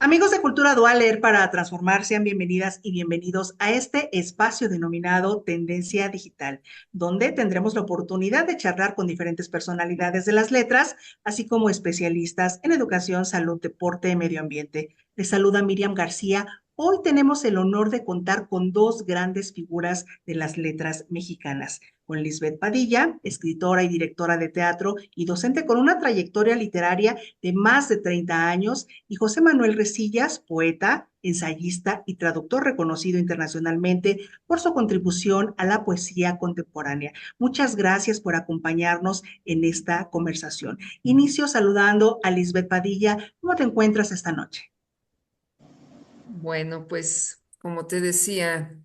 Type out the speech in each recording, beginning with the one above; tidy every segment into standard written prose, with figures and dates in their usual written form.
Amigos de Cultura Dual, Leer para Transformar, sean bienvenidas y bienvenidos a este espacio denominado Tendencia Digital, donde tendremos la oportunidad de charlar con diferentes personalidades de las letras, así como especialistas en educación, salud, deporte y medio ambiente. Les saluda Miriam García. Hoy tenemos el honor de contar con dos grandes figuras de las letras mexicanas, con Lisbeth Padilla, escritora y directora de teatro y docente con una trayectoria literaria de más de 30 años, y José Manuel Resillas, poeta, ensayista y traductor reconocido internacionalmente por su contribución a la poesía contemporánea. Muchas gracias por acompañarnos en esta conversación. Inicio saludando a Lisbeth Padilla. ¿Cómo te encuentras esta noche? Bueno, pues como te decía,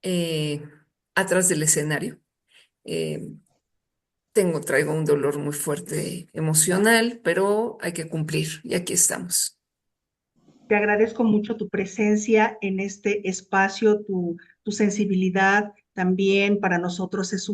eh, atrás del escenario, eh, traigo un dolor muy fuerte emocional, pero hay que cumplir y aquí estamos. Te agradezco mucho tu presencia en este espacio, tu sensibilidad. También para nosotros es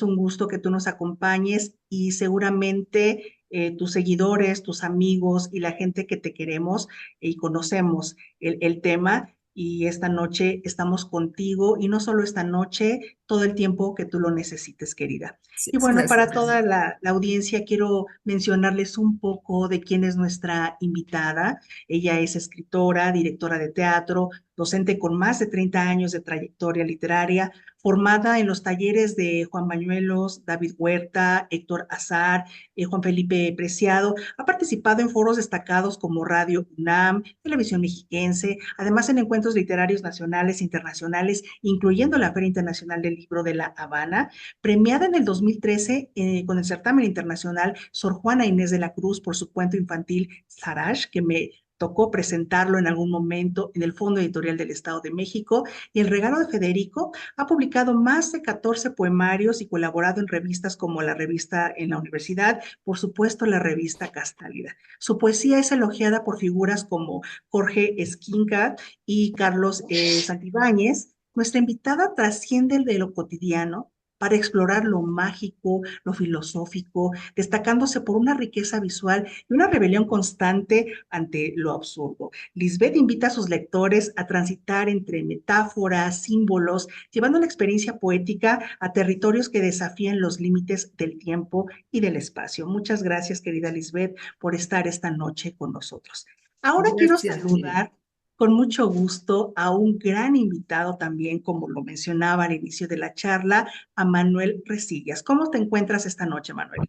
un gusto que tú nos acompañes y seguramente tus seguidores, tus amigos y la gente que te queremos y conocemos el tema. Y esta noche estamos contigo y no solo esta noche, todo el tiempo que tú lo necesites, querida. Sí, Y bueno, para gracias. toda la audiencia quiero mencionarles un poco de quién es nuestra invitada. Ella es escritora, directora de teatro, docente con más de 30 años de trayectoria literaria, formada en los talleres de Juan Bañuelos, David Huerta, Héctor Azar, Juan Felipe Preciado. Ha participado en foros destacados como Radio UNAM, Televisión Mexiquense, además en encuentros literarios nacionales e internacionales, incluyendo la Feria Internacional del Libro de La Habana, premiada en el 2013 con el certamen internacional Sor Juana Inés de la Cruz por su cuento infantil Sarash, que me tocó presentarlo en algún momento en el Fondo Editorial del Estado de México. Y El Regalo de Federico ha publicado más de 14 poemarios y colaborado en revistas como la revista en la universidad, por supuesto la revista Castálida. Su poesía es elogiada por figuras como Jorge Esquinca y Carlos Santibáñez. Nuestra invitada trasciende el de lo cotidiano para explorar lo mágico, lo filosófico, destacándose por una riqueza visual y una rebelión constante ante lo absurdo. Lisbeth invita a sus lectores a transitar entre metáforas, símbolos, llevando la experiencia poética a territorios que desafían los límites del tiempo y del espacio. Muchas gracias, querida Lisbeth, por estar esta noche con nosotros. Ahora quiero Gracias, Miriam. saludar con mucho gusto a un gran invitado también, como lo mencionaba al inicio de la charla, a Manuel Resillas. ¿Cómo te encuentras esta noche, Manuel?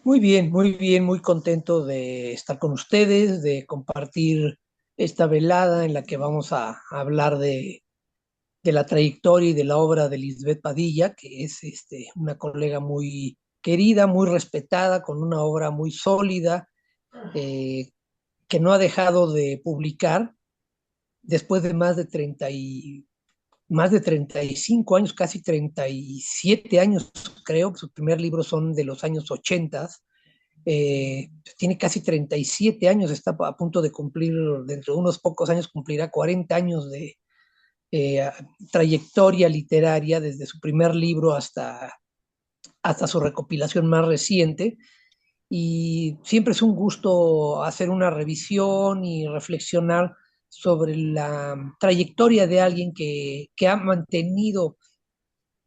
Muy bien, muy contento de estar con ustedes, de compartir esta velada en la que vamos a hablar de la trayectoria y de la obra de Lisbeth Padilla, que es una colega muy querida, muy respetada, con una obra muy sólida, eh, que no ha dejado de publicar después de más de 35 años, casi 37 años, creo. Sus primer libros son de los años 80. Tiene casi 37 años, está a punto de cumplir, dentro de unos pocos años cumplirá 40 años de eh, trayectoria literaria, desde su primer libro hasta su recopilación más reciente. Y siempre es un gusto hacer una revisión y reflexionar sobre la trayectoria de alguien que ha mantenido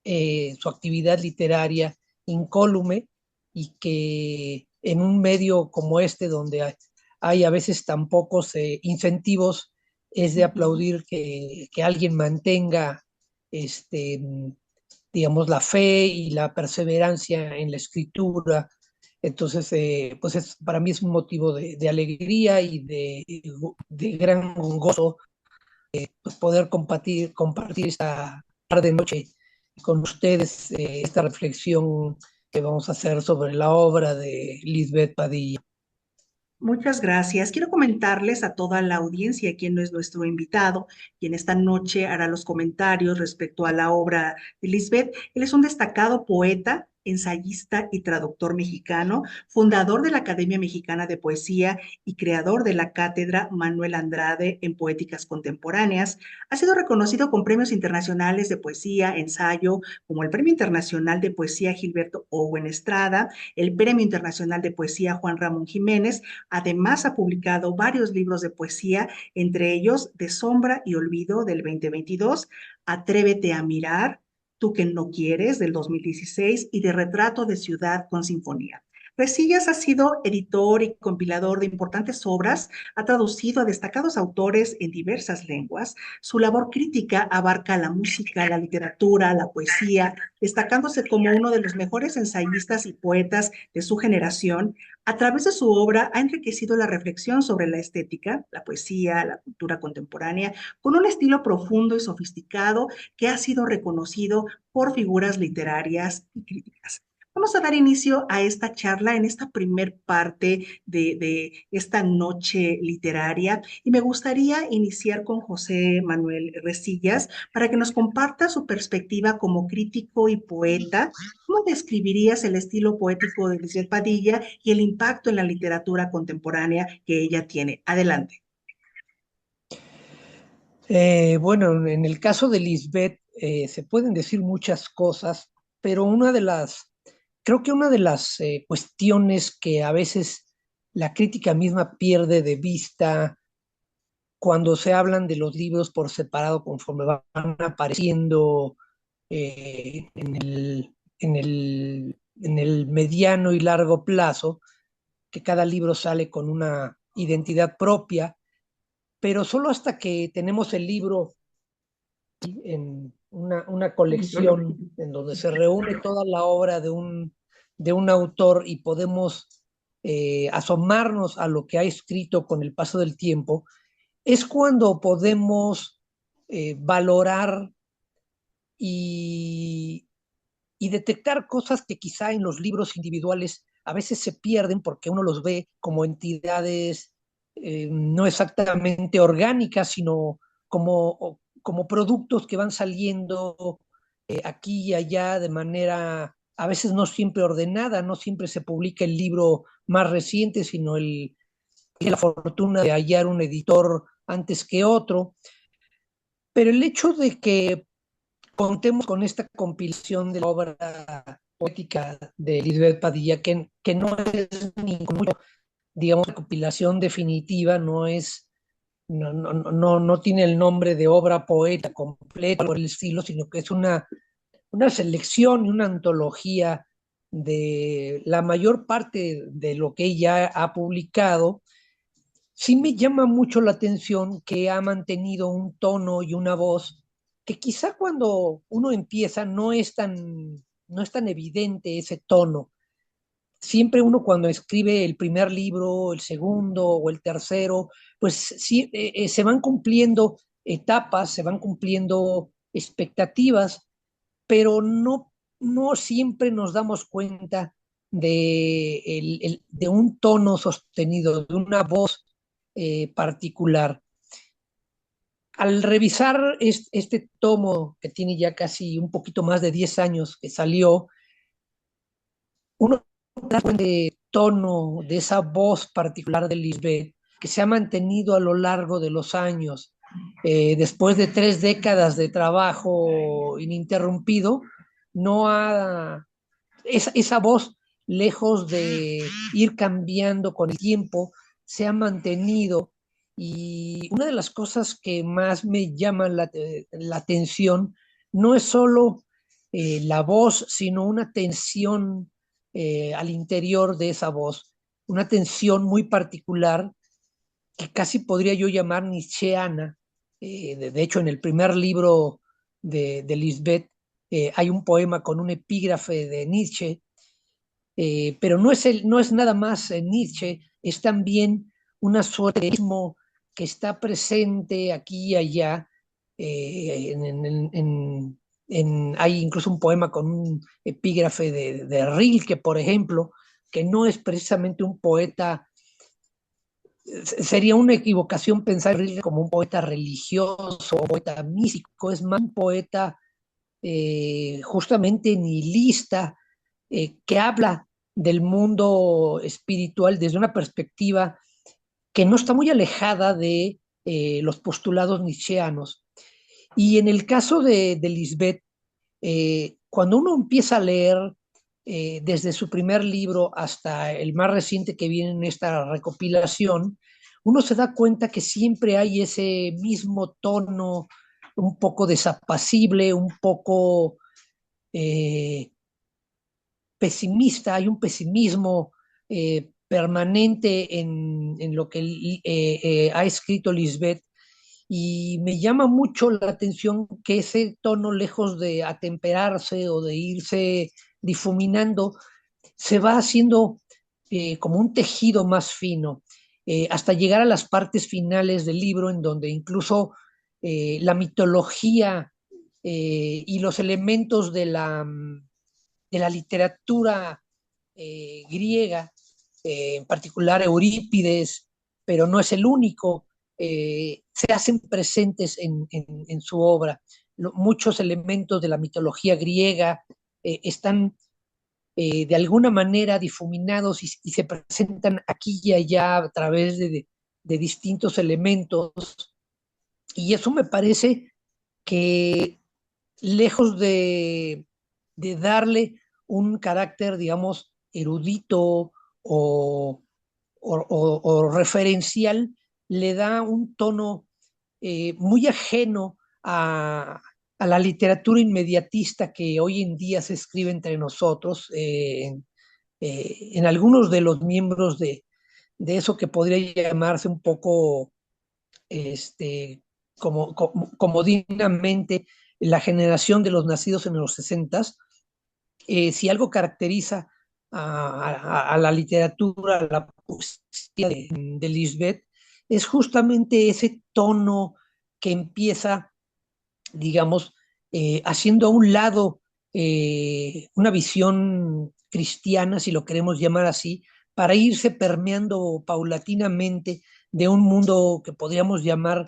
su actividad literaria incólume, y que en un medio como este, donde hay a veces tan pocos incentivos, es de Ujú. aplaudir que alguien mantenga, este, digamos, la fe y la perseverancia en la escritura. Entonces, pues para mí es un motivo de alegría y de gran gozo, pues poder compartir esta tarde noche con ustedes, esta reflexión que vamos a hacer sobre la obra de Lisbeth Padilla. Muchas gracias. Quiero comentarles a toda la audiencia quién es nuestro invitado, quien esta noche hará los comentarios respecto a la obra de Lisbeth. Él es un destacado poeta, ensayista y traductor mexicano, fundador de la Academia Mexicana de Poesía y creador de la Cátedra Manuel Andrade en Poéticas Contemporáneas. Ha sido reconocido con premios internacionales de poesía, ensayo, como el Premio Internacional de Poesía Gilberto Owen Estrada, el Premio Internacional de Poesía Juan Ramón Jiménez. Además, ha publicado varios libros de poesía, entre ellos De Sombra y Olvido del 2022, Atrévete a mirar, Tú que no quieres del 2016 y de Retrato de Ciudad con Sinfonía. Resillas ha sido editor y compilador de importantes obras, ha traducido a destacados autores en diversas lenguas. Su labor crítica abarca la música, la literatura, la poesía, destacándose como uno de los mejores ensayistas y poetas de su generación. A través de su obra ha enriquecido la reflexión sobre la estética, la poesía, la cultura contemporánea, con un estilo profundo y sofisticado que ha sido reconocido por figuras literarias y críticas. Vamos a dar inicio a esta charla en esta primer parte de esta noche literaria y me gustaría iniciar con José Manuel Resillas para que nos comparta su perspectiva como crítico y poeta. ¿Cómo describirías el estilo poético de Lisbeth Padilla y el impacto en la literatura contemporánea que ella tiene? Adelante. Bueno, en el caso de Lisbeth se pueden decir muchas cosas, pero creo que una de las cuestiones que a veces la crítica misma pierde de vista cuando se hablan de los libros por separado conforme van apareciendo en el mediano y largo plazo, que cada libro sale con una identidad propia, pero solo hasta que tenemos el libro en una colección en donde se reúne toda la obra de un autor y podemos asomarnos a lo que ha escrito con el paso del tiempo, es cuando podemos valorar y, y detectar cosas que quizá en los libros individuales a veces se pierden porque uno los ve como entidades no exactamente orgánicas, sino como productos que van saliendo aquí y allá de manera a veces no siempre ordenada, no siempre se publica el libro más reciente, sino la fortuna de hallar un editor antes que otro. Pero el hecho de que contemos con esta compilación de la obra poética de Lisbeth Padilla, que no es ninguna, digamos, compilación definitiva, no tiene el nombre de obra poeta completa por el estilo, sino que es una selección y una antología de la mayor parte de lo que ella ha publicado. Sí me llama mucho la atención que ha mantenido un tono y una voz que quizá cuando uno empieza no es tan evidente ese tono. Siempre uno cuando escribe el primer libro, el segundo o el tercero, pues sí, se van cumpliendo etapas, se van cumpliendo expectativas, pero no siempre nos damos cuenta de un tono sostenido, de una voz particular. Al revisar este tomo, que tiene ya casi un poquito más de 10 años que salió, uno da cuenta de tono, de esa voz particular de Lisbeth, que se ha mantenido a lo largo de los años. Después de 3 décadas de trabajo ininterrumpido, no ha, esa voz, lejos de ir cambiando con el tiempo, se ha mantenido. Y una de las cosas que más me llama la atención no es solo la voz, sino una tensión al interior de esa voz, una tensión muy particular que casi podría yo llamar nietzscheana. De hecho, en el primer libro de Lisbeth hay un poema con un epígrafe de Nietzsche, pero no es nada más Nietzsche, es también una suerte de mismo que está presente aquí y allá. Hay incluso un poema con un epígrafe de Rilke, por ejemplo, que no es precisamente un poeta. Sería una equivocación pensar en Rilke como un poeta religioso o poeta místico, es más un poeta justamente nihilista, que habla del mundo espiritual desde una perspectiva que no está muy alejada de los postulados nietzscheanos. Y en el caso de Lisbeth, cuando uno empieza a leer desde su primer libro hasta el más reciente que viene en esta recopilación, uno se da cuenta que siempre hay ese mismo tono un poco desapacible, un poco eh, pesimista, hay un pesimismo permanente en lo que ha escrito Lisbeth, y me llama mucho la atención que ese tono, lejos de atemperarse o de irse difuminando, se va haciendo como un tejido más fino, hasta llegar a las partes finales del libro, en donde incluso la mitología y los elementos de la literatura griega, en particular Eurípides, pero no es el único, se hacen presentes en su obra. Muchos elementos de la mitología griega están de alguna manera difuminados y se presentan aquí y allá a través de distintos elementos. Y eso me parece que lejos de darle un carácter, digamos, erudito o, o referencial, le da un tono muy ajeno a la literatura inmediatista que hoy en día se escribe entre nosotros, en algunos de los miembros de eso que podría llamarse un poco este, comodinamente la generación de los nacidos en los 60. Si algo caracteriza a la literatura, a la poesía de Lisbeth, es justamente ese tono que empieza, digamos, haciendo a un lado una visión cristiana, si lo queremos llamar así, para irse permeando paulatinamente de un mundo que podríamos llamar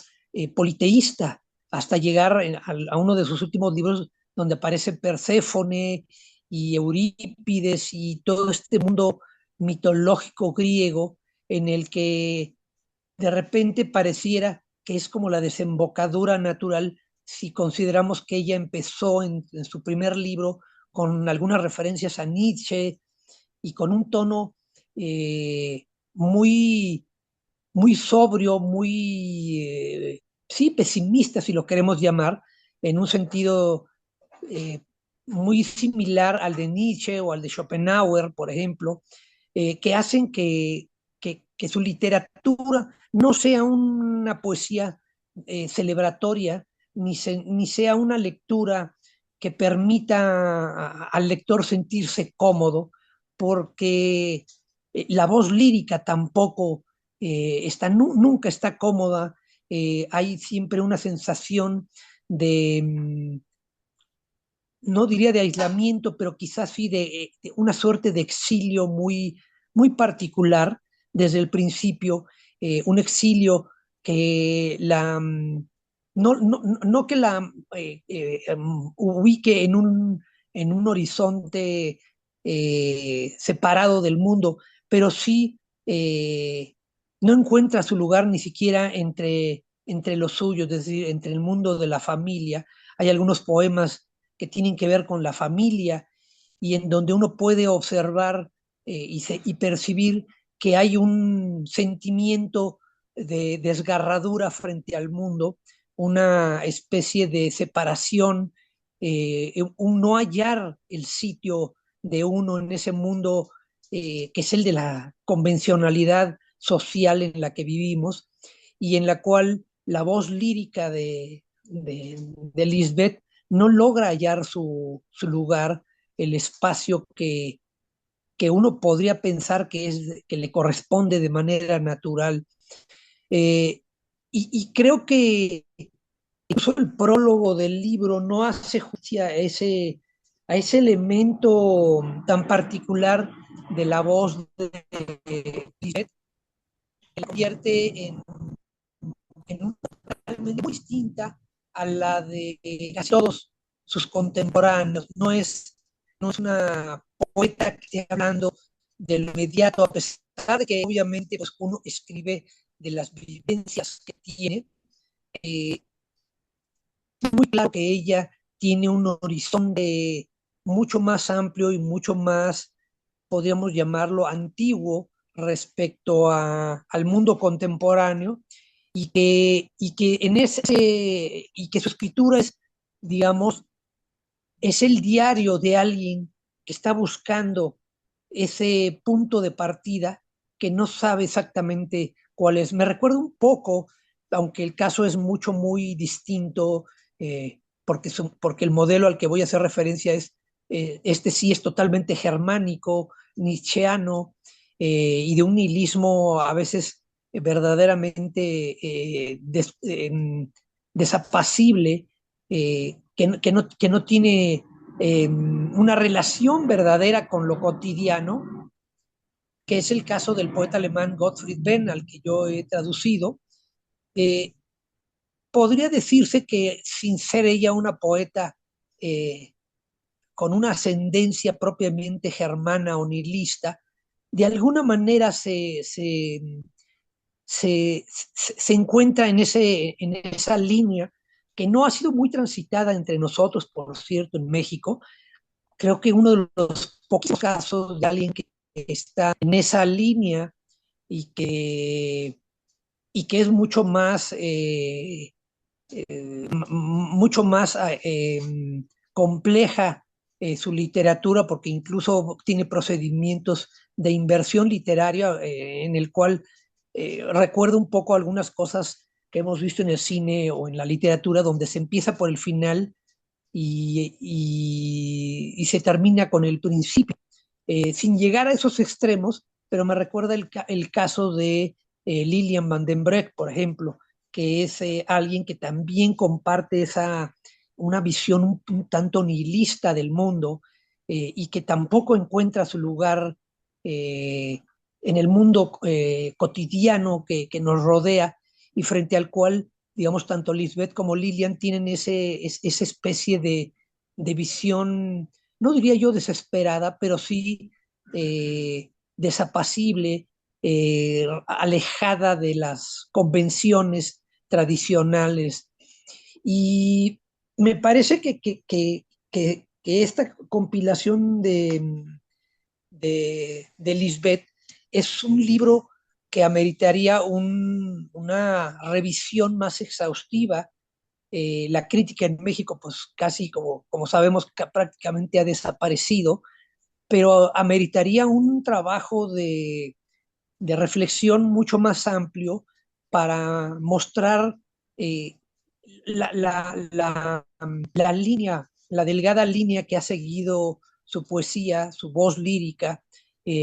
politeísta, hasta llegar a uno de sus últimos libros donde aparece Perséfone y Eurípides y todo este mundo mitológico griego en el que de repente pareciera que es como la desembocadura natural, si consideramos que ella empezó en su primer libro con algunas referencias a Nietzsche y con un tono muy, muy sobrio, muy, sí, pesimista, si lo queremos llamar, en un sentido eh, muy similar al de Nietzsche o al de Schopenhauer, por ejemplo, que hacen que su literatura no sea una poesía celebratoria, ni sea una lectura que permita al lector sentirse cómodo, porque la voz lírica tampoco nunca está cómoda. Hay siempre una sensación de, no diría de aislamiento, pero quizás sí de una suerte de exilio muy, muy particular desde el principio, un exilio que no que la ubique en un horizonte separado del mundo, pero sí no encuentra su lugar ni siquiera entre los suyos, es decir, entre el mundo de la familia. Hay algunos poemas que tienen que ver con la familia y en donde uno puede observar y percibir que hay un sentimiento de desgarradura frente al mundo, una especie de separación, un no hallar el sitio de uno en ese mundo que es el de la convencionalidad social en la que vivimos y en la cual la voz lírica de Lisbeth no logra hallar su lugar, el espacio que uno podría pensar que le corresponde de manera natural. Eh, y creo que incluso el prólogo del libro no hace justicia a ese elemento tan particular de la voz de Lisbeth, que la convierte en una realmente muy distinta a la de casi todos sus contemporáneos. No es no es una poeta que esté hablando de lo inmediato, a pesar de que obviamente pues, uno escribe de las vivencias que tiene. Muy claro que ella tiene un horizonte mucho más amplio y mucho más, podríamos llamarlo, antiguo respecto al mundo contemporáneo y que su escritura es, digamos, es el diario de alguien que está buscando ese punto de partida que no sabe exactamente cuál es. Me recuerda un poco, aunque el caso es muy distinto, porque el modelo al que voy a hacer referencia es, este sí es totalmente germánico, nietzscheano, y de un nihilismo a veces verdaderamente desapacible, que no tiene una relación verdadera con lo cotidiano, que es el caso del poeta alemán Gottfried Benn, al que yo he traducido. Eh, Podría decirse que sin ser ella una poeta eh, con una ascendencia propiamente germana o nihilista, de alguna manera se encuentra en esa línea que no ha sido muy transitada entre nosotros, por cierto, en México. Creo que uno de los pocos casos de alguien que está en esa línea y y que es mucho más compleja su literatura, porque incluso tiene procedimientos de inversión literaria en el cual recuerdo un poco algunas cosas que hemos visto en el cine o en la literatura, donde se empieza por el final y se termina con el principio, sin llegar a esos extremos, pero me recuerda el caso de Lilian Van den Breck, por ejemplo, que es alguien que también comparte una visión un tanto nihilista del mundo, y que tampoco encuentra su lugar eh, en el mundo cotidiano que nos rodea y frente al cual, digamos, tanto Lisbeth como Lilian tienen esa especie de visión, no diría yo desesperada, pero sí desapacible, alejada de las convenciones tradicionales. Y me parece que esta compilación de Lisbeth es un libro que ameritaría una revisión más exhaustiva. La crítica en México, pues casi como sabemos, prácticamente ha desaparecido, pero ameritaría un trabajo de reflexión mucho más amplio para mostrar eh, la línea, la delgada línea que ha seguido su poesía, su voz lírica,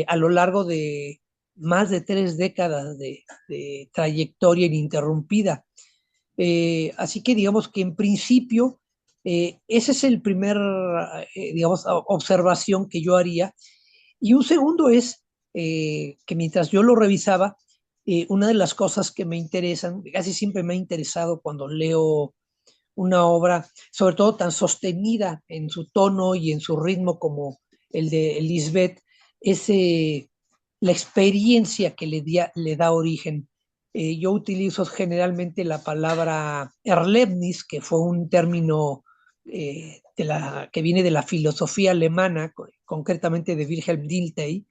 a lo largo de más de 3 décadas de trayectoria ininterrumpida. Así que digamos que en principio ese es el primer, digamos, observación que yo haría. Y un segundo es que mientras yo lo revisaba, una de las cosas que me interesan, casi siempre me ha interesado cuando leo una obra, sobre todo tan sostenida en su tono y en su ritmo como el de Lisbeth, es la experiencia que le da origen. Yo utilizo generalmente la palabra Erlebnis, que fue un término que viene de la filosofía alemana, concretamente de Wilhelm Dilthey,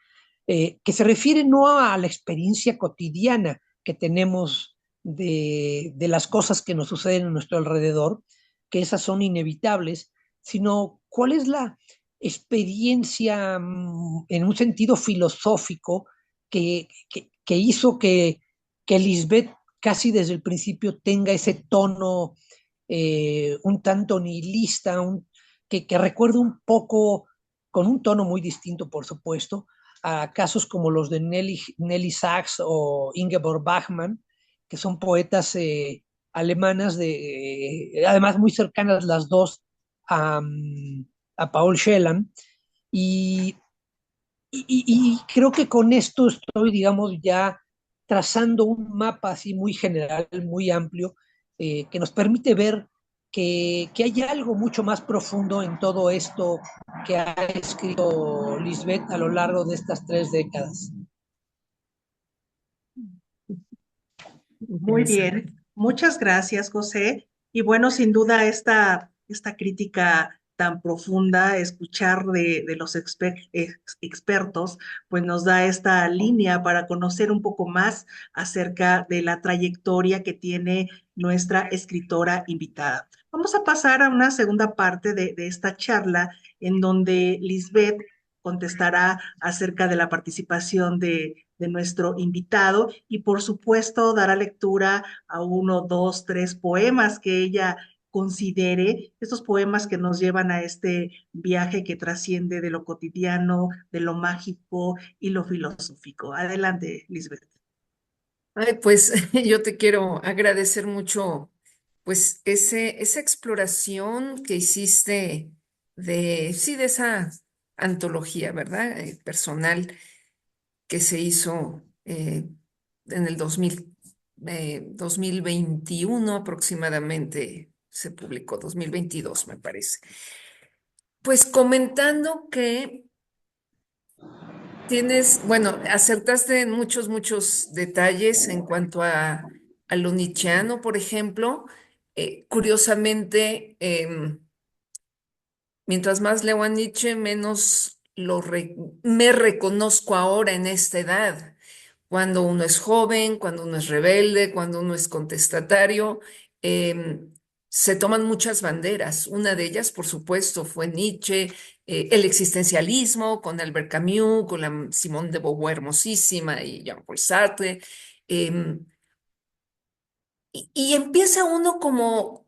que se refiere no a la experiencia cotidiana que tenemos de las cosas que nos suceden a nuestro alrededor, que esas son inevitables, sino cuál es la experiencia en un sentido filosófico que hizo que Lisbeth casi desde el principio tenga ese tono un tanto nihilista, que recuerda un poco, con un tono muy distinto, por supuesto, a casos como los de Nelly Sachs o Ingeborg Bachmann, que son poetas alemanas, además muy cercanas las dos a, a Paul Celan. Y, y creo que con esto estoy, digamos, ya trazando un mapa así muy general, muy amplio, que nos permite ver que hay algo mucho más profundo en todo esto que ha escrito Lisbeth a lo largo de estas 3 décadas. Muy bien, muchas gracias, José. Y bueno, sin duda esta crítica tan profunda, escuchar de los expertos, pues nos da esta línea para conocer un poco más acerca de la trayectoria que tiene nuestra escritora invitada. Vamos a pasar a una segunda parte de esta charla en donde Lisbeth contestará acerca de la participación de nuestro invitado y por supuesto dará lectura a uno, dos, tres poemas que ella considere, estos poemas que nos llevan a este viaje que trasciende de lo cotidiano, de lo mágico y lo filosófico. Adelante, Lisbeth. Ay, pues yo te quiero agradecer mucho, pues esa exploración que hiciste sí, de esa antología, ¿verdad? Personal que se hizo en el 2021 aproximadamente, se publicó, 2022 me parece. Pues comentando que bueno, acertaste en muchos detalles en cuanto a lo nietzscheano, por ejemplo. Curiosamente, mientras más leo a Nietzsche, menos me reconozco ahora en esta edad. Cuando uno es joven, cuando uno es rebelde, cuando uno es contestatario, em, se toman muchas banderas. Una de ellas, por supuesto, fue Nietzsche, el existencialismo con Albert Camus, con la Simone de Beauvoir hermosísima y Jean-Paul Sartre. em, y empieza uno como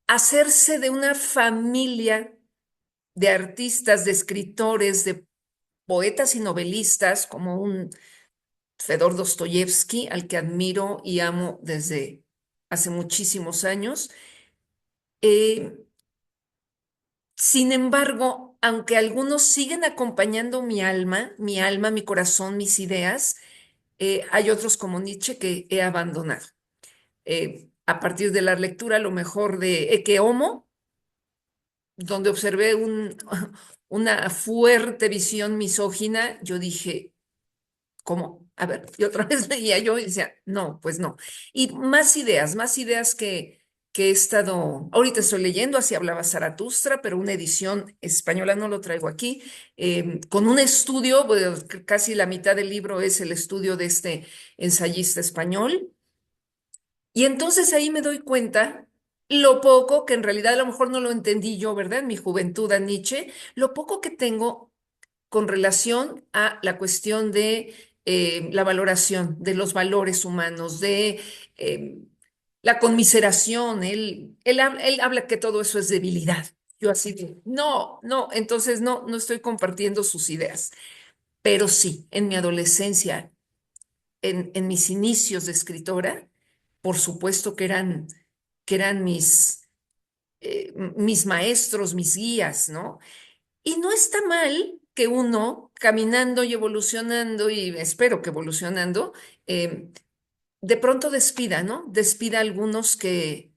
a hacerse de una familia de artistas, de escritores, de poetas y novelistas, como un Fedor Dostoyevsky, al que admiro y amo desde hace muchísimos años. Eh, Sin embargo, aunque algunos siguen acompañando mi corazón, mis ideas, hay otros como Nietzsche que he abandonado. A partir de la lectura, a lo mejor de Ecce Homo, donde observé una fuerte visión misógina, yo dije, ¿cómo? A ver, y otra vez leía yo y decía, no, pues no. Y más ideas que he estado, ahorita estoy leyendo, así hablaba Zaratustra, pero una edición española no lo traigo aquí, con un estudio, bueno, casi la mitad del libro es el estudio de este ensayista español. Y entonces ahí me doy cuenta lo poco, que en realidad a lo mejor no lo entendí yo, ¿verdad? En mi juventud a Nietzsche, lo poco que tengo con relación a la cuestión de la valoración de los valores humanos, de eh, la conmiseración. Él habla que todo eso es debilidad. Yo así de, no, no, entonces no estoy compartiendo sus ideas. Pero sí, en mi adolescencia, en mis inicios de escritora, por supuesto que eran mis maestros, mis guías, ¿no? Y no está mal que uno, caminando y evolucionando, y espero que evolucionando, eh, de pronto despida, ¿no? Despida a algunos que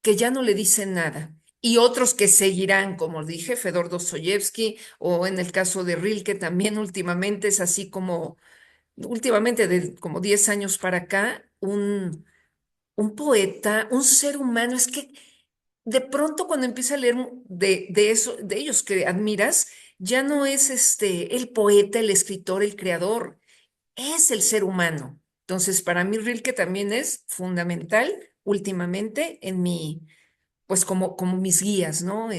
ya no le dicen nada. Y otros que seguirán, como dije, Fedor Dostoyevsky, o en el caso de Rilke también últimamente es así como, últimamente de como 10 años para acá, un poeta, un ser humano. Es que de pronto cuando empieza a leer de eso, de ellos que admiras, ya no es el poeta, el escritor, el creador, es el ser humano. Entonces, para mí Rilke también es fundamental últimamente en pues como mis guías, ¿no?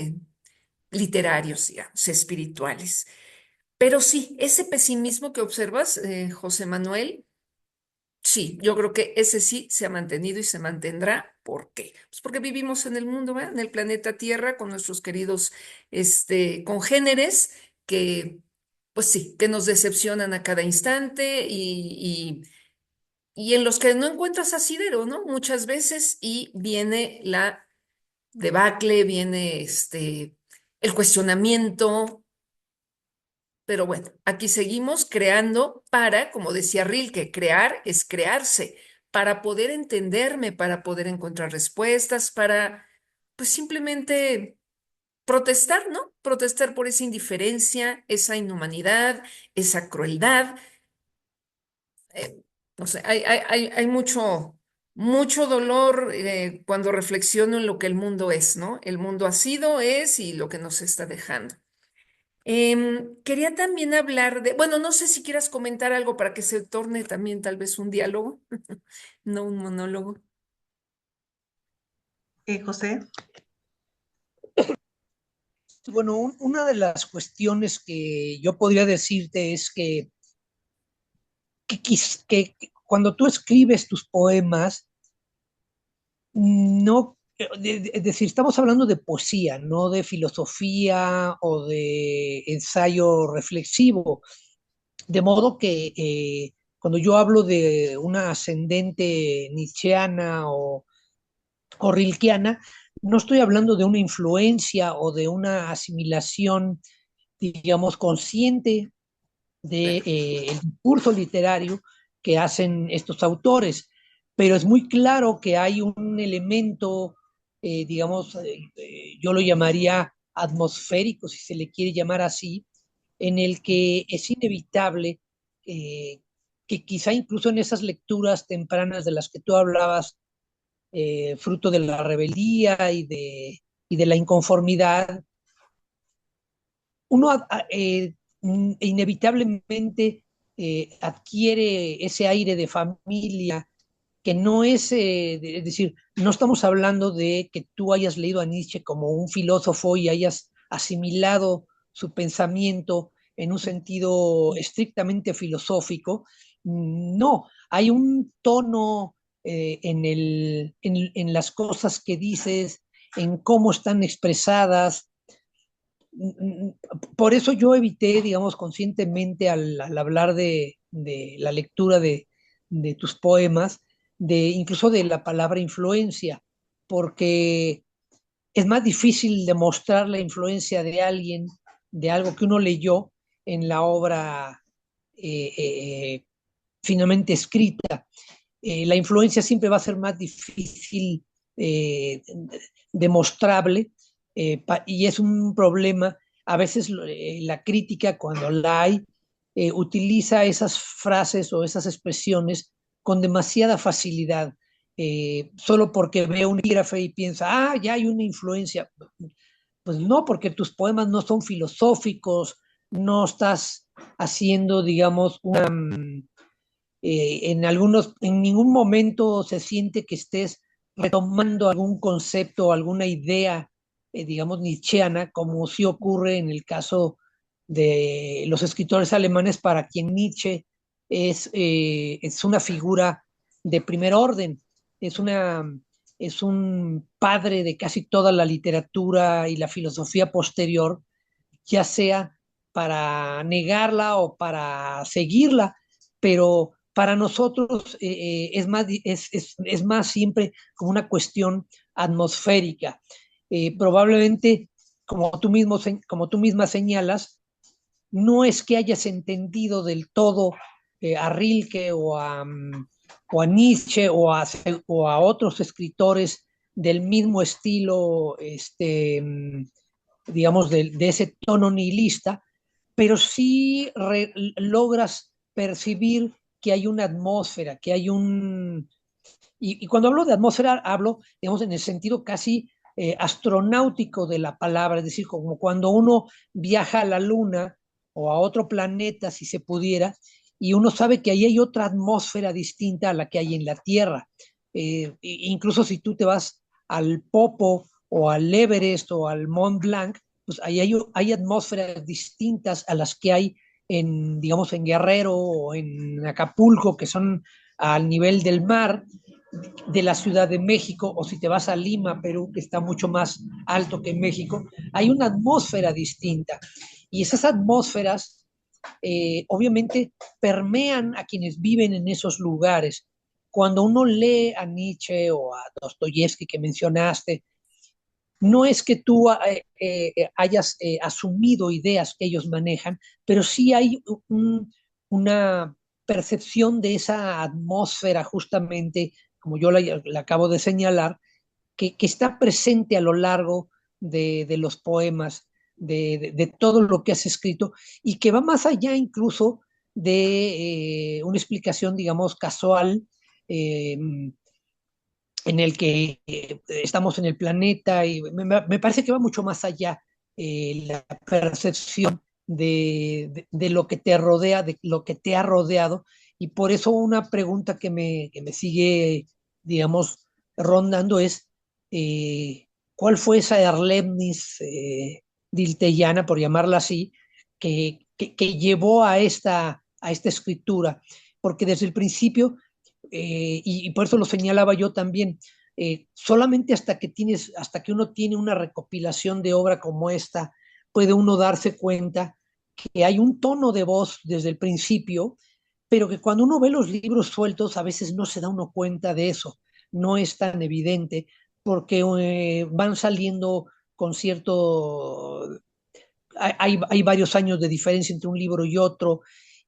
Literarios, digamos, espirituales. Pero sí, ese pesimismo que observas, José Manuel, sí, yo creo que ese sí se ha mantenido y se mantendrá. ¿Por qué? Pues porque vivimos en el mundo, ¿verdad? En el planeta Tierra con nuestros queridos congéneres que, pues sí, que nos decepcionan a cada instante y en los que no encuentras asidero, ¿no? Muchas veces y viene la debacle, viene el cuestionamiento, pero bueno, aquí seguimos creando para, como decía Rilke, crear es crearse, para poder entenderme, para poder encontrar respuestas, para pues simplemente protestar, ¿no? Protestar por esa indiferencia, esa inhumanidad, esa crueldad. No sé, hay mucho dolor cuando reflexiono en lo que el mundo es, ¿no? El mundo ha sido, es y lo que nos está dejando. Quería también hablar de, bueno, no sé si quieras comentar algo para que se torne también tal vez un diálogo, no un monólogo. José. Bueno, una de las cuestiones que yo podría decirte es que cuando tú escribes tus poemas, no, es decir, estamos hablando de poesía, no de filosofía o de ensayo reflexivo, de modo que cuando yo hablo de una ascendente nietzscheana o rilkeana, no estoy hablando de una influencia o de una asimilación, digamos, consciente de, el discurso literario que hacen estos autores, pero es muy claro que hay un elemento, digamos, yo lo llamaría atmosférico, si se le quiere llamar así, en el que es inevitable que quizá incluso en esas lecturas tempranas de las que tú hablabas, fruto de la rebeldía y de la inconformidad, uno inevitablemente adquiere ese aire de familia que no es, es decir, no estamos hablando de que tú hayas leído a Nietzsche como un filósofo y hayas asimilado su pensamiento en un sentido estrictamente filosófico. No, hay un tono en las cosas que dices, en cómo están expresadas. Por eso yo evité, digamos, conscientemente al hablar de la lectura de tus poemas, incluso de la palabra influencia, porque es más difícil demostrar la influencia de alguien, de algo que uno leyó en la obra eh, eh, finalmente escrita. La influencia siempre va a ser más difícil eh, demostrable, y es un problema. A veces la crítica, cuando la hay, utiliza esas frases o esas expresiones con demasiada facilidad, solo porque ve un epígrafe y piensa, ah, ya hay una influencia. Pues no, porque tus poemas no son filosóficos, no estás haciendo, digamos, en ningún momento se siente que estés retomando algún concepto o alguna idea, digamos, nietzscheana, como sí ocurre en el caso de los escritores alemanes, para quien Nietzsche es una figura de primer orden, es, una, es un padre de casi toda la literatura y la filosofía posterior, ya sea para negarla o para seguirla, pero para nosotros es más siempre como una cuestión atmosférica. Probablemente, como tú misma señalas, no es que hayas entendido del todo a Rilke o a Nietzsche o a otros escritores del mismo estilo, digamos, de ese tono nihilista, pero sí logras percibir que hay una atmósfera, que hay un... Y cuando hablo de atmósfera, hablo, digamos, en el sentido casi astronáutico de la palabra, es decir, como cuando uno viaja a la luna o a otro planeta, si se pudiera, y uno sabe que ahí hay otra atmósfera distinta a la que hay en la Tierra. Incluso si tú te vas al Popo o al Everest o al Mont Blanc, pues ahí hay atmósferas distintas a las que hay digamos, en Guerrero o en Acapulco, que son al nivel del mar de la Ciudad de México, o si te vas a Lima, Perú, que está mucho más alto que en México, hay una atmósfera distinta. Y esas atmósferas, obviamente, permean a quienes viven en esos lugares. Cuando uno lee a Nietzsche o a Dostoyevsky, que mencionaste, no es que tú hayas asumido ideas que ellos manejan, pero sí hay una percepción de esa atmósfera justamente, como yo la acabo de señalar, que está presente a lo largo de los poemas, de todo lo que has escrito y que va más allá incluso de una explicación, digamos, casual, eh, en el que estamos en el planeta y me parece que va mucho más allá la percepción de lo que te rodea, de lo que te ha rodeado. Y por eso una pregunta que me sigue, digamos, rondando es, ¿cuál fue esa Erlebnis dilteyana, por llamarla así, que llevó a esta escritura? Porque desde el principio y por eso lo señalaba yo también, solamente hasta que uno tiene una recopilación de obra como esta, puede uno darse cuenta que hay un tono de voz desde el principio, pero que cuando uno ve los libros sueltos a veces no se da uno cuenta de eso, no es tan evidente, porque van saliendo con cierto... Hay varios años de diferencia entre un libro y otro,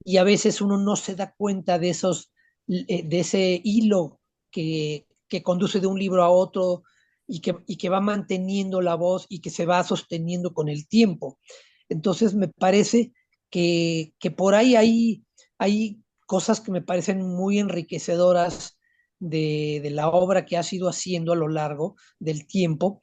y a veces uno no se da cuenta de ese hilo que conduce de un libro a otro y que va manteniendo la voz y que se va sosteniendo con el tiempo. Entonces me parece que por ahí hay cosas que me parecen muy enriquecedoras de la obra que has ido haciendo a lo largo del tiempo,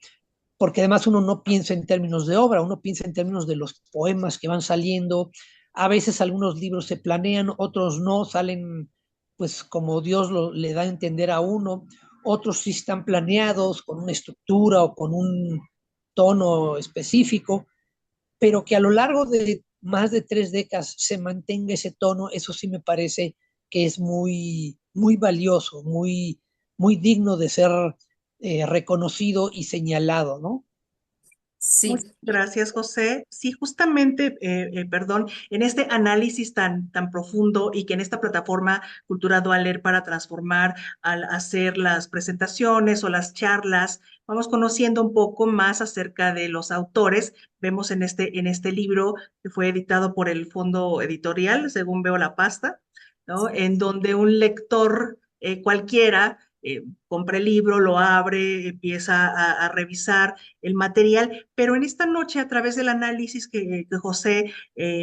porque además uno no piensa en términos de obra, uno piensa en términos de los poemas que van saliendo. A veces algunos libros se planean, otros no, salen pues como le da a entender a uno, otros sí están planeados con una estructura o con un tono específico, pero que a lo largo de más de 3 décadas se mantenga ese tono, eso sí me parece que es muy valioso, muy digno de ser reconocido y señalado, ¿no? Muchas Sí, gracias, José. Sí, justamente, perdón, en este análisis tan profundo y que en esta plataforma Cultura Dualer para transformar al hacer las presentaciones o las charlas, vamos conociendo un poco más acerca de los autores. Vemos en este libro que fue editado por el Fondo Editorial, según veo la pasta, ¿no? En donde un lector cualquiera compra el libro, lo abre, empieza a revisar el material, pero en esta noche, a través del análisis que José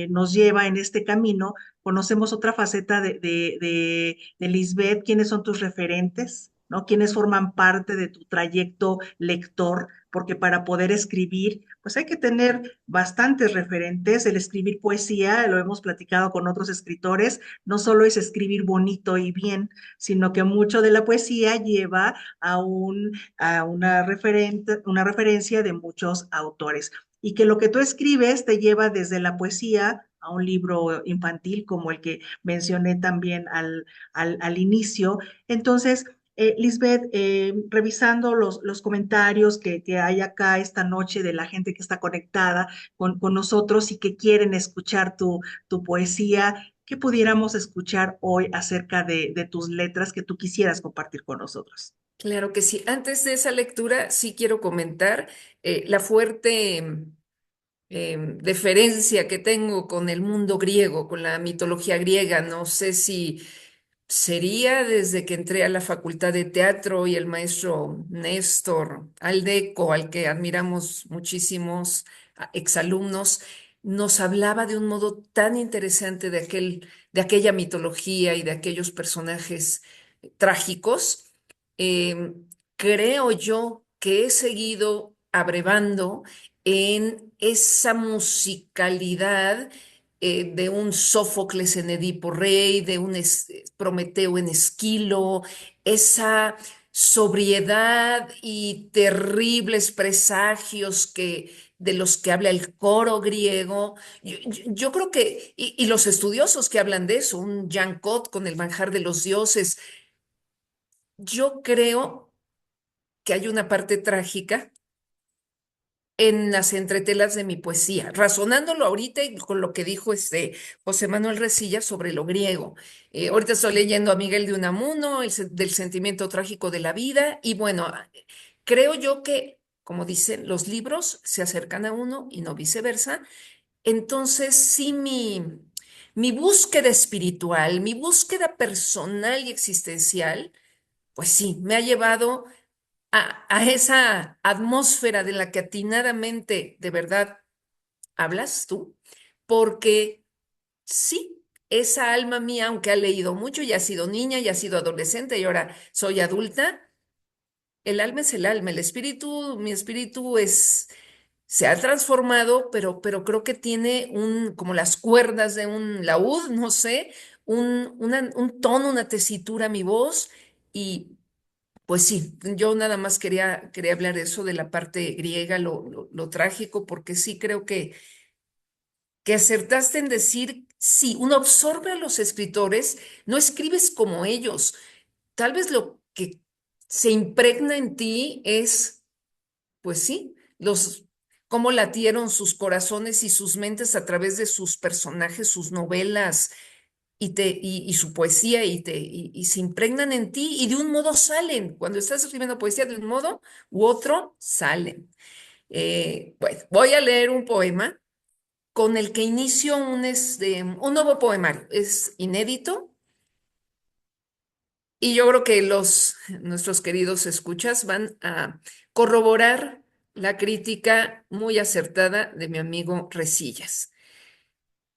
nos lleva en este camino, conocemos otra faceta de Lisbeth, quiénes son tus referentes, ¿no? Quiénes forman parte de tu trayecto lector, porque para poder escribir, pues hay que tener bastantes referentes. El escribir poesía, lo hemos platicado con otros escritores, no solo es escribir bonito y bien, sino que mucho de la poesía lleva a una referencia de muchos autores. Y que lo que tú escribes te lleva desde la poesía a un libro infantil como el que mencioné también al inicio. Entonces, Lisbeth, revisando los comentarios que hay acá esta noche de la gente que está conectada con nosotros y que quieren escuchar tu poesía, ¿qué pudiéramos escuchar hoy acerca de tus letras que tú quisieras compartir con nosotros? claro que sí. Antes de esa lectura, sí quiero comentar la fuerte deferencia que tengo con el mundo griego, con la mitología griega. No sé si sería desde que entré a la Facultad de Teatro y el maestro Néstor Aldeco, al que admiramos muchísimos exalumnos, nos hablaba de un modo tan interesante de aquella mitología y de aquellos personajes trágicos. Creo yo que he seguido abrevando en esa musicalidad de un Sófocles en Edipo Rey, de un Prometeo en Esquilo, esa sobriedad y terribles presagios de los que habla el coro griego. Yo creo que, y los estudiosos que hablan de eso, un Jean Cot con el manjar de los dioses, yo creo que hay una parte trágica en las entretelas de mi poesía, razonándolo ahorita y con lo que dijo José Manuel Resilla sobre lo griego. Ahorita estoy leyendo a Miguel de Unamuno, del sentimiento trágico de la vida, y bueno, creo yo que, como dicen, los libros se acercan a uno y no viceversa. Entonces, sí, mi búsqueda espiritual, mi búsqueda personal y existencial, pues sí, me ha llevado a esa atmósfera de la que atinadamente, de verdad, hablas tú, porque sí, esa alma mía, aunque ha leído mucho y ha sido niña y ha sido adolescente y ahora soy adulta, el alma es el alma, el espíritu, mi espíritu se ha transformado, pero creo que tiene como las cuerdas de un laúd, no sé, un tono, una tesitura a mi voz y pues sí, yo nada más quería hablar de eso, de la parte griega, lo trágico, porque sí creo que acertaste en decir, sí, uno absorbe a los escritores, no escribes como ellos. Tal vez lo que se impregna en ti es, pues sí, cómo latieron sus corazones y sus mentes a través de sus personajes, sus novelas y su poesía y se impregnan en ti y de un modo salen. Cuando estás escribiendo poesía de un modo u otro, salen. Pues voy a leer un poema con el que inicio un nuevo poemario. Es inédito y yo creo que nuestros queridos escuchas van a corroborar la crítica muy acertada de mi amigo Resillas.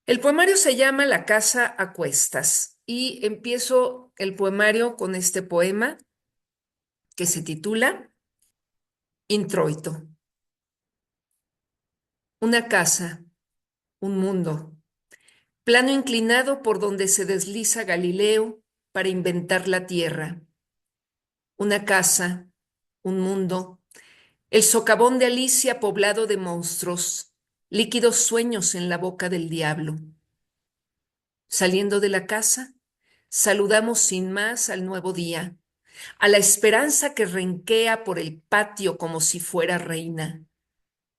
El poemario se llama La casa a cuestas y empiezo el poemario con este poema que se titula Introito. Una casa, un mundo, plano inclinado por donde se desliza Galileo para inventar la tierra. Una casa, un mundo, el socavón de Alicia poblado de monstruos, líquidos sueños en la boca del diablo. Saliendo de la casa, saludamos sin más al nuevo día, a la esperanza que renquea por el patio como si fuera reina.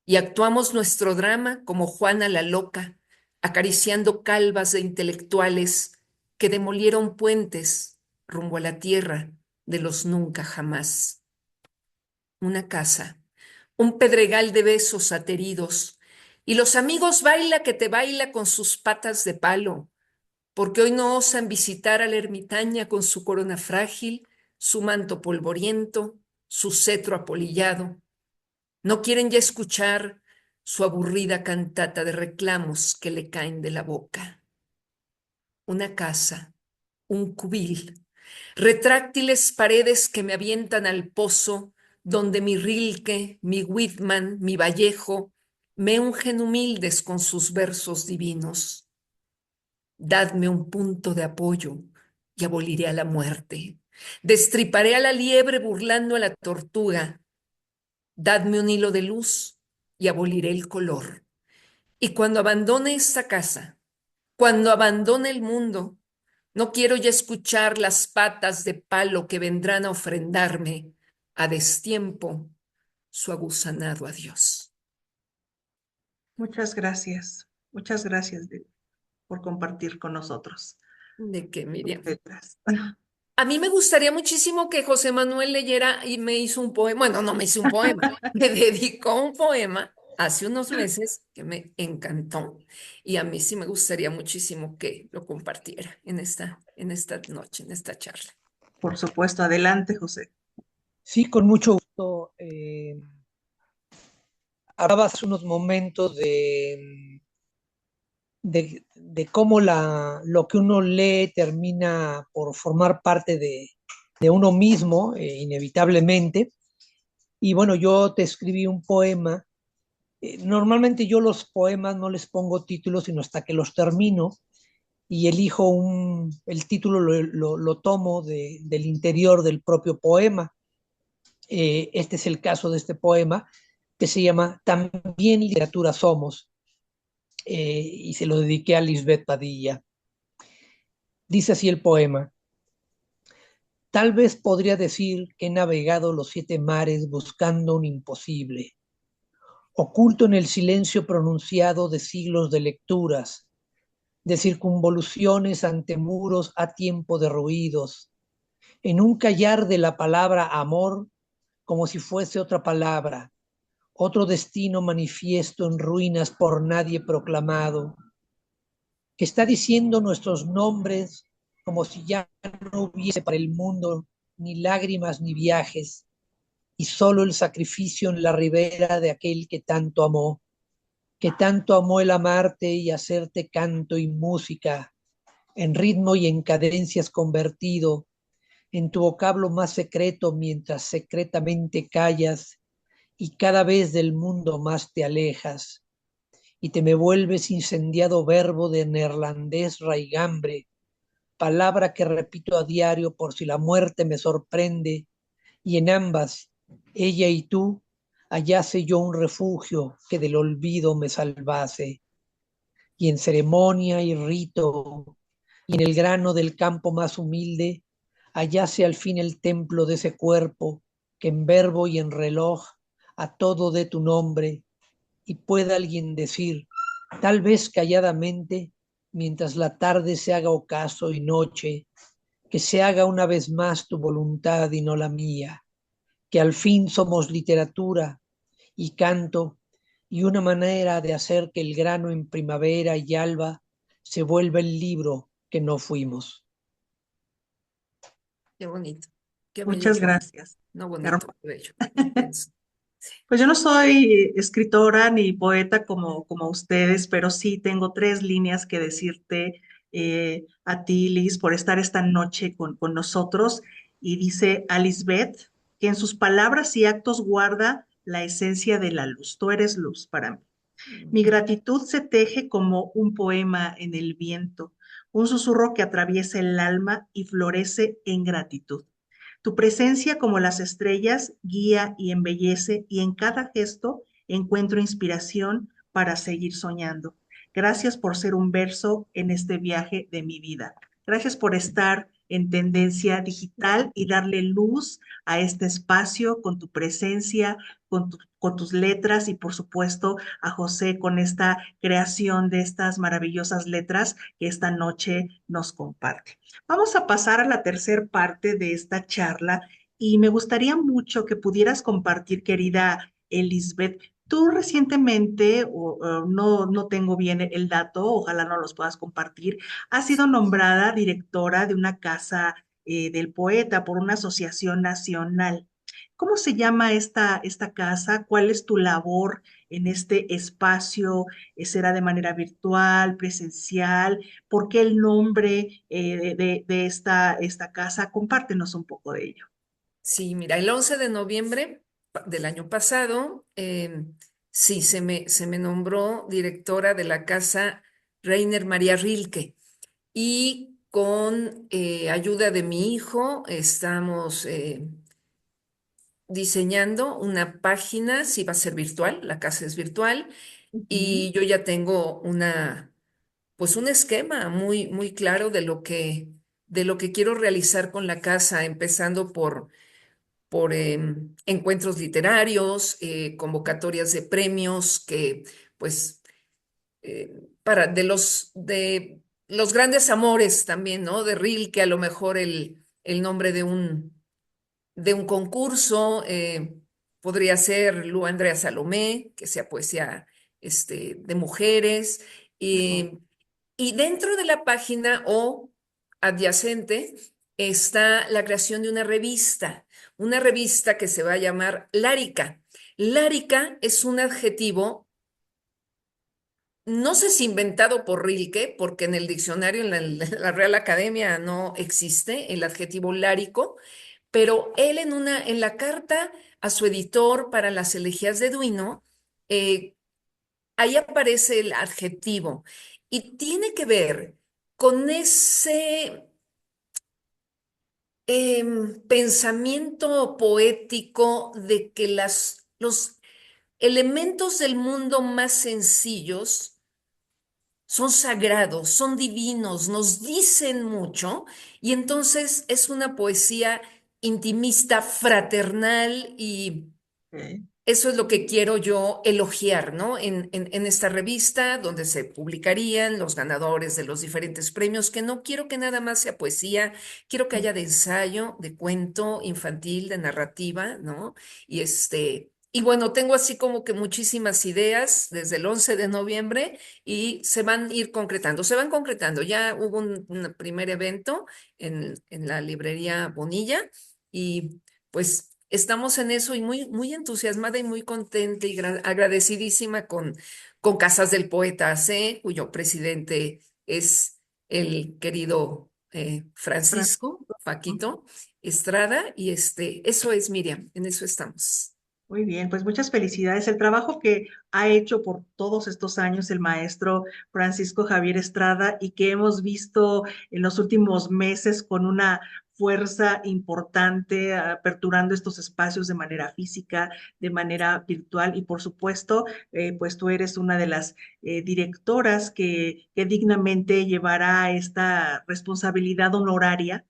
Y actuamos nuestro drama como Juana la loca, acariciando calvas de intelectuales que demolieron puentes rumbo a la tierra de los nunca jamás. Una casa, un pedregal de besos ateridos, y los amigos baila que te baila con sus patas de palo, porque hoy no osan visitar a la ermitaña con su corona frágil, su manto polvoriento, su cetro apolillado. No quieren ya escuchar su aburrida cantata de reclamos que le caen de la boca. Una casa, un cubil, retráctiles paredes que me avientan al pozo donde mi Rilke, mi Whitman, mi Vallejo me ungen humildes con sus versos divinos. Dadme un punto de apoyo y aboliré a la muerte. Destriparé a la liebre burlando a la tortuga. Dadme un hilo de luz y aboliré el color. Y cuando abandone esta casa, cuando abandone el mundo, no quiero ya escuchar las patas de palo que vendrán a ofrendarme a destiempo su aguzanado adiós. Muchas gracias por compartir con nosotros ¿De qué, tus Miriam? letras. A mí me gustaría muchísimo que José Manuel leyera y me hizo un poema, bueno, no me hizo un poema, me dedicó un poema hace unos meses que me encantó y a mí sí me gustaría muchísimo que lo compartiera en esta noche, en esta charla. Por supuesto, adelante, José. Sí, con mucho gusto. Hablabas hace unos momentos de cómo lo que uno lee termina por formar parte de uno mismo, inevitablemente. Y bueno, yo te escribí un poema. Normalmente yo los poemas no les pongo títulos, sino hasta que los termino y elijo el título lo tomo del interior del propio poema. Este es el caso de este poema que se llama También literatura somos, y se lo dediqué a Lisbeth Padilla. Dice así el poema: tal vez podría decir que he navegado los 7 mares buscando un imposible, oculto en el silencio pronunciado de siglos de lecturas, de circunvoluciones ante muros a tiempo de ruidos, en un callar de la palabra amor como si fuese otra palabra, otro destino manifiesto en ruinas por nadie proclamado, que está diciendo nuestros nombres como si ya no hubiese para el mundo ni lágrimas ni viajes, y solo el sacrificio en la ribera de aquel que tanto amó el amarte y hacerte canto y música, en ritmo y en cadencias convertido, en tu vocablo más secreto mientras secretamente callas y cada vez del mundo más te alejas, y te me vuelves incendiado verbo de neerlandés raigambre, palabra que repito a diario por si la muerte me sorprende, y en ambas, ella y tú, hallase yo un refugio que del olvido me salvase, y en ceremonia y rito, y en el grano del campo más humilde, hallase al fin el templo de ese cuerpo que en verbo y en reloj a todo dé tu nombre, y pueda alguien decir, tal vez calladamente, mientras la tarde se haga ocaso y noche, que se haga una vez más tu voluntad y no la mía, que al fin somos literatura y canto y una manera de hacer que el grano en primavera y alba se vuelva el libro que no fuimos. Qué bonito, qué bello Muchas poema. gracias. No bonito, Hermoso. qué bello, intenso. Sí. Pues yo no soy escritora ni poeta como ustedes, pero sí tengo tres líneas que decirte a ti, Liz, por estar esta noche con nosotros. Y dice Alisbeth que en sus palabras y actos guarda la esencia de la luz. Tú eres luz para mí. Mi gratitud se teje como un poema en el viento, un susurro que atraviesa el alma y florece en gratitud. Tu presencia como las estrellas guía y embellece y en cada gesto encuentro inspiración para seguir soñando. Gracias por ser un verso en este viaje de mi vida. Gracias por estar en tendencia digital y darle luz a este espacio con tu presencia, con tus letras y por supuesto a José con esta creación de estas maravillosas letras que esta noche nos comparte. Vamos a pasar a la tercera parte de esta charla y me gustaría mucho que pudieras compartir, querida Elizabeth. Tú recientemente, no tengo bien el dato, ojalá no los puedas compartir, has sido nombrada directora de una casa del poeta por una asociación nacional. ¿Cómo se llama esta casa? ¿Cuál es tu labor en este espacio? ¿Será de manera virtual, presencial? ¿Por qué el nombre de esta casa? Compártenos un poco de ello. Sí, mira, el 11 de noviembre del año pasado, sí, se me nombró directora de la casa Reiner María Rilke y con ayuda de mi hijo estamos diseñando una página, sí va a ser virtual, la casa es virtual Ujú. y yo ya tengo pues un esquema muy claro de lo que quiero realizar con la casa, empezando por encuentros literarios, convocatorias de premios que, pues, de los grandes amores también, ¿no? De Rilke, a lo mejor el nombre de un concurso, podría ser Lu Andrea Salomé, que sea poesía de mujeres, Hermoso. y, y dentro de la página o adyacente está la creación de una revista que se va a llamar Lárica. Lárica es un adjetivo, no sé si inventado por Rilke, porque en el diccionario, en la Real Academia no existe el adjetivo lárico, pero él en la carta a su editor para las elegías de Duino, eh, ahí aparece el adjetivo y tiene que ver con ese pensamiento poético de que los elementos del mundo más sencillos son sagrados, son divinos, nos dicen mucho y entonces es una poesía intimista, fraternal y Ok. eso es lo que quiero yo elogiar, ¿no? En esta revista donde se publicarían los ganadores de los diferentes premios, que no quiero que nada más sea poesía, quiero que haya de ensayo, de cuento infantil, de narrativa, ¿no? Y Y bueno, tengo así como que muchísimas ideas desde el 11 de noviembre y se van a ir concretando, se van concretando. Ya hubo un primer evento en la librería Bonilla y pues estamos en eso y muy, muy entusiasmada y muy contenta y agradecidísima con Casas del Poeta C, cuyo presidente es el querido Francisco Francisco. Paquito Estrada y eso es Miriam, en eso estamos. Muy bien, pues muchas felicidades. El trabajo que ha hecho por todos estos años el maestro Francisco Javier Estrada y que hemos visto en los últimos meses con una fuerza importante, aperturando estos espacios de manera física, de manera virtual y por supuesto, pues tú eres una de las directoras que dignamente llevará esta responsabilidad honoraria.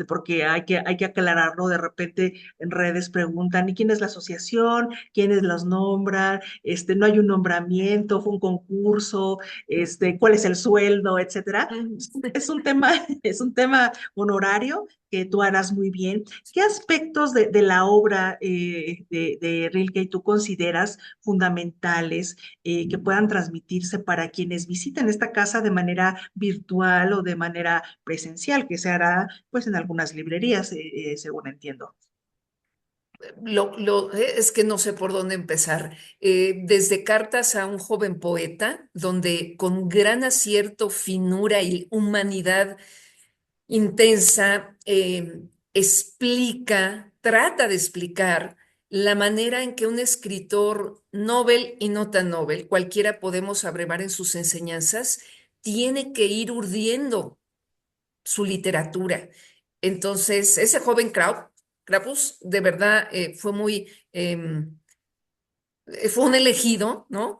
Porque hay que aclararlo, de repente en redes preguntan, ¿y quién es la asociación? ¿Quiénes las nombran? No hay un nombramiento, fue un concurso, ¿cuál es el sueldo, etcétera? Ujú. Es un tema, es un tema honorario que tú harás muy bien. ¿Qué aspectos de la obra de Rilke tú consideras fundamentales que puedan transmitirse para quienes visiten esta casa de manera virtual o de manera presencial, que se hará pues en algunas librerías, según entiendo? Es que no sé por dónde empezar. Desde Cartas a un joven poeta, donde con gran acierto, finura y humanidad intensa trata de explicar la manera en que un escritor Nobel y no tan Nobel, cualquiera podemos abrevar en sus enseñanzas, tiene que ir urdiendo su literatura. Entonces, ese joven Kraus, de verdad, fue un elegido, ¿no?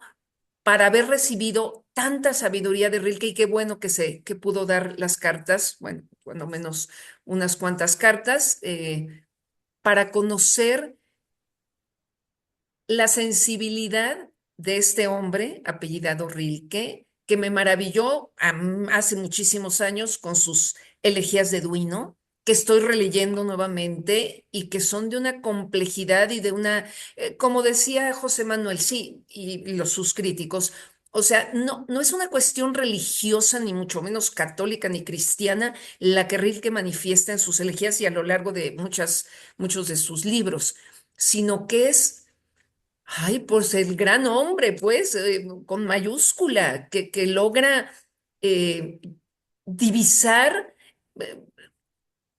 Para haber recibido tanta sabiduría de Rilke y qué bueno que pudo dar las cartas, bueno, cuando menos unas cuantas cartas, para conocer la sensibilidad de este hombre apellidado Rilke, que me maravilló hace muchísimos años con sus elegías de Duino, que estoy releyendo nuevamente y que son de una complejidad y de como decía José Manuel, sí, y sus críticos, o sea, no es una cuestión religiosa, ni mucho menos católica ni cristiana, la que Rilke manifiesta en sus elegías y a lo largo de muchos de sus libros, sino que es ay, pues el gran hombre, pues, con mayúscula, que logra eh, divisar eh,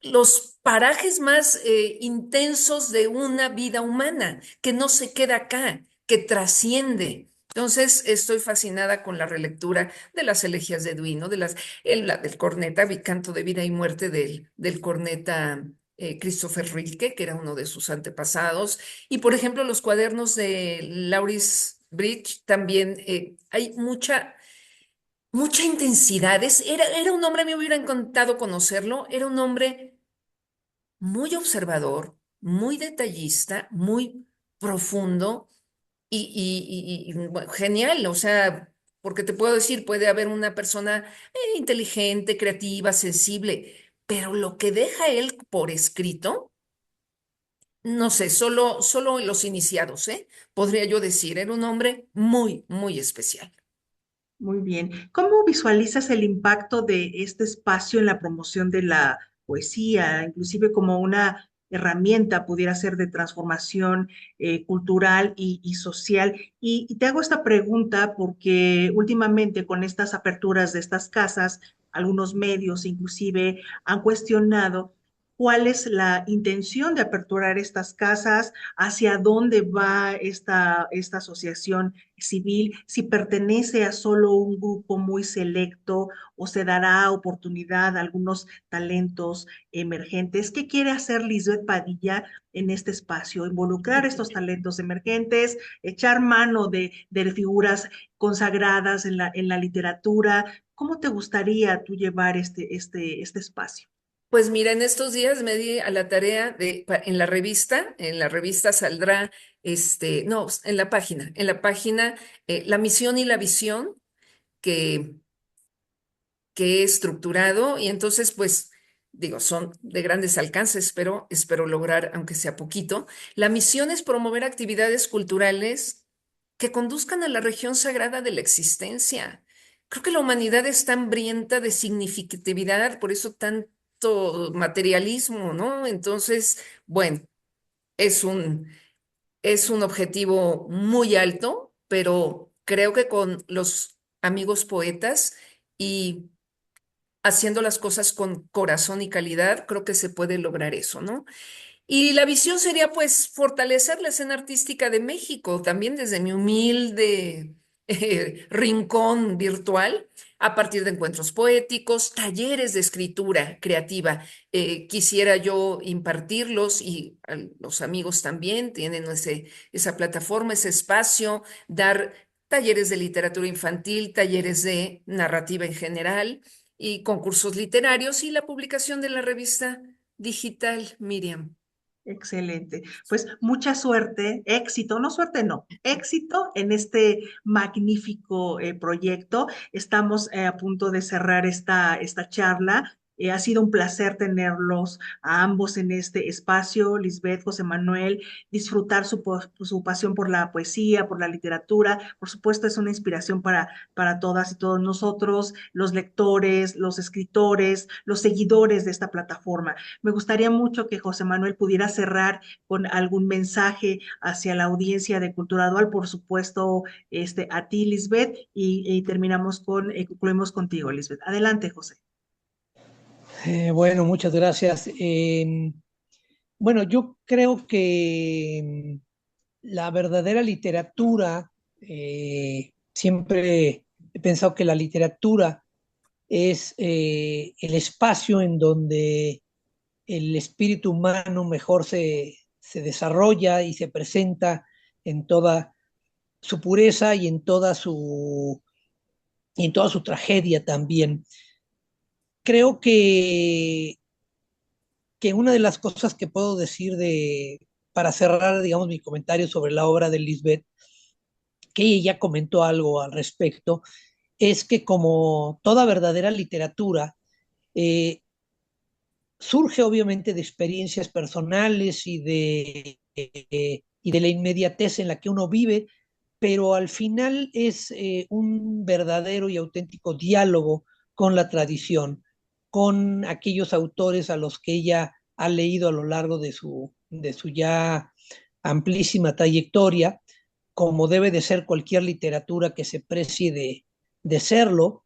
los parajes más intensos de una vida humana, que no se queda acá, que trasciende. Entonces, estoy fascinada con la relectura de las elegías de Duino, la del corneta, mi canto de vida y muerte del corneta Christopher Rilke, que era uno de sus antepasados. Y, por ejemplo, los cuadernos de Lauris Bridge también hay mucha intensidad. Era un hombre, me hubiera encantado conocerlo, era un hombre muy observador, muy detallista, muy profundo bueno, genial, o sea, porque te puedo decir, puede haber una persona inteligente, creativa, sensible, pero lo que deja él por escrito, no sé, solo los iniciados, ¿eh? Podría yo decir, era un hombre muy, muy especial. Muy bien. ¿Cómo visualizas el impacto de este espacio en la promoción de la poesía, inclusive como una herramienta pudiera ser de transformación cultural y social? Y te hago esta pregunta porque últimamente con estas aperturas de estas casas, algunos medios inclusive han cuestionado cuál es la intención de aperturar estas casas, hacia dónde va esta asociación civil, si pertenece a solo un grupo muy selecto o se dará oportunidad a algunos talentos emergentes. ¿Qué quiere hacer Lisbeth Padilla en este espacio? Involucrar estos talentos emergentes, echar mano de figuras consagradas en la literatura. ¿Cómo te gustaría tú llevar este espacio? Pues mira, en estos días me di a la tarea en la revista saldrá, no, en la página, la misión y la visión que, que he estructurado y entonces pues digo, son de grandes alcances, pero espero lograr, aunque sea poquito. La misión es promover actividades culturales que conduzcan a la región sagrada de la existencia. Creo que la humanidad está hambrienta de significatividad, por eso tanto materialismo, ¿no? Entonces, bueno, es es un objetivo muy alto, pero creo que con los amigos poetas y haciendo las cosas con corazón y calidad, creo que se puede lograr eso, ¿no? Y la visión sería pues fortalecer la escena artística de México, también desde mi humilde rincón virtual, a partir de encuentros poéticos, talleres de escritura creativa. Quisiera yo impartirlos y a los amigos también tienen esa plataforma, ese espacio, dar talleres de literatura infantil, talleres de narrativa en general y concursos literarios y la publicación de la revista digital, Miriam. Excelente. Pues mucha suerte, éxito, no suerte, no, éxito en este magnífico proyecto. Estamos a punto de cerrar esta charla. Ha sido un placer tenerlos a ambos en este espacio, Lisbeth, José Manuel, disfrutar su pasión por la poesía, por la literatura. Por supuesto, es una inspiración para todas y todos nosotros, los lectores, los escritores, los seguidores de esta plataforma. Me gustaría mucho que José Manuel pudiera cerrar con algún mensaje hacia la audiencia de Cultura Dual, por supuesto, a ti, Lisbeth, y concluimos contigo, Lisbeth. Adelante, José. Bueno, muchas gracias. Bueno, yo creo que la verdadera literatura, siempre he pensado que la literatura es el espacio en donde el espíritu humano mejor se desarrolla y se presenta en toda su pureza y en toda su tragedia también. Creo que una de las cosas que puedo decir para cerrar, digamos, mi comentario sobre la obra de Lisbeth, que ella ya comentó algo al respecto, es que como toda verdadera literatura, eh, surge obviamente de experiencias personales y de la inmediatez en la que uno vive, pero al final es un verdadero y auténtico diálogo con la tradición, con aquellos autores a los que ella ha leído a lo largo de su ya amplísima trayectoria, como debe de ser cualquier literatura que se precie de serlo,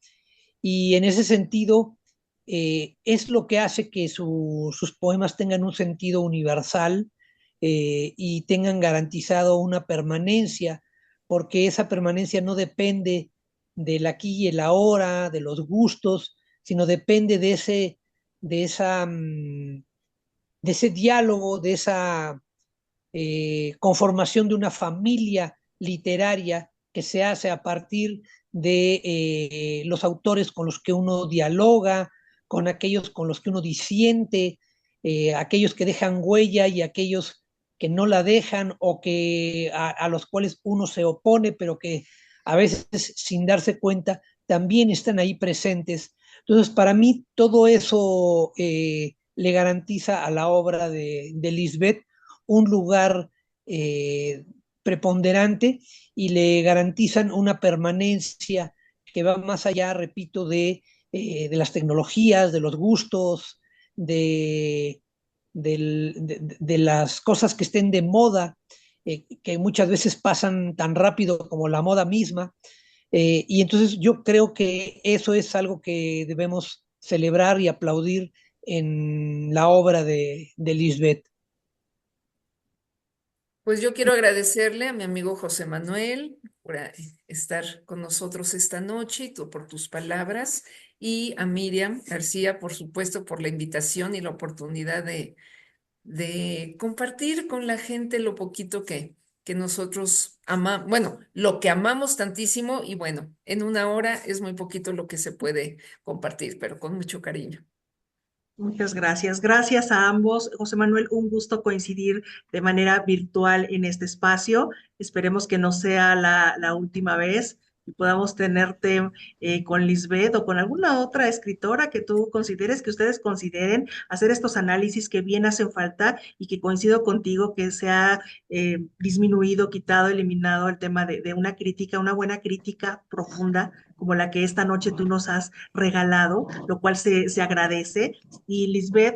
y en ese sentido es lo que hace que sus poemas tengan un sentido universal y tengan garantizado una permanencia, porque esa permanencia no depende del aquí y el ahora, de los gustos, sino depende de esa, de ese diálogo, de esa conformación de una familia literaria que se hace a partir de los autores con los que uno dialoga, con aquellos con los que uno disiente, aquellos que dejan huella y aquellos que no la dejan o que a los cuales uno se opone, pero que a veces sin darse cuenta también están ahí presentes. Entonces, para mí todo eso le garantiza a la obra de Lisbeth un lugar eh, preponderante y le garantizan una permanencia que va más allá, repito, de las tecnologías, de los gustos, de las cosas que estén de moda, que muchas veces pasan tan rápido como la moda misma. Y entonces yo creo que eso es algo que debemos celebrar y aplaudir en la obra de Lisbeth. Pues yo quiero agradecerle a mi amigo José Manuel por estar con nosotros esta noche y por tus palabras y a Miriam García, por supuesto, por la invitación y la oportunidad de compartir con la gente lo poquito que nosotros amamos, bueno, lo que amamos tantísimo y bueno, en una hora es muy poquito lo que se puede compartir, pero con mucho cariño. Muchas gracias. Gracias a ambos. José Manuel, un gusto coincidir de manera virtual en este espacio. Esperemos que no sea la última vez. y podamos tenerte con Lisbeth o con alguna otra escritora que tú consideres, que ustedes consideren, hacer estos análisis que bien hacen falta y que coincido contigo que se ha disminuido, quitado, eliminado el tema de una crítica, una buena crítica profunda como la que esta noche tú nos has regalado, lo cual se agradece. Y Lisbeth,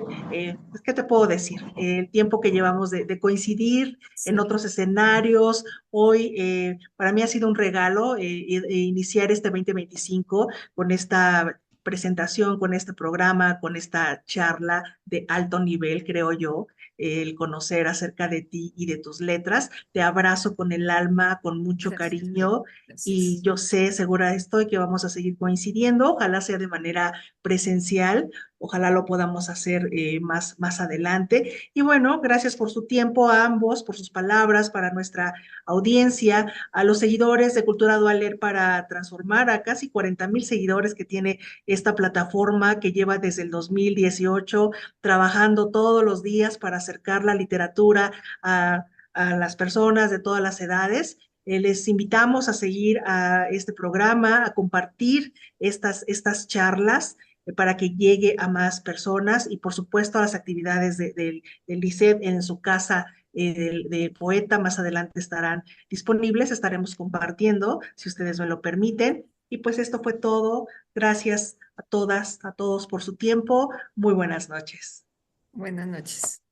pues, ¿qué te puedo decir? El tiempo que llevamos de coincidir en Sí. otros escenarios, hoy para mí ha sido un regalo iniciar este 2025 con esta presentación, con este programa, con esta charla de alto nivel, creo yo, el conocer acerca de ti y de tus letras. Te abrazo con el alma, con mucho Gracias, cariño y gracias. yo sé, segura estoy que vamos a seguir coincidiendo, ojalá sea de manera presencial, ojalá lo podamos hacer más adelante. Y bueno, gracias por su tiempo a ambos, por sus palabras para nuestra audiencia, a los seguidores de Cultura Dualer para transformar a casi 40,000 seguidores que tiene esta plataforma que lleva desde el 2018 trabajando todos los días para acercar la literatura a las personas de todas las edades. Les invitamos a seguir a este programa, a compartir estas charlas para que llegue a más personas y por supuesto a las actividades del Lisset en su casa del poeta. Más adelante estarán disponibles, estaremos compartiendo, si ustedes me lo permiten. Y pues esto fue todo. Gracias a todas, a todos por su tiempo. Muy buenas noches. Buenas noches.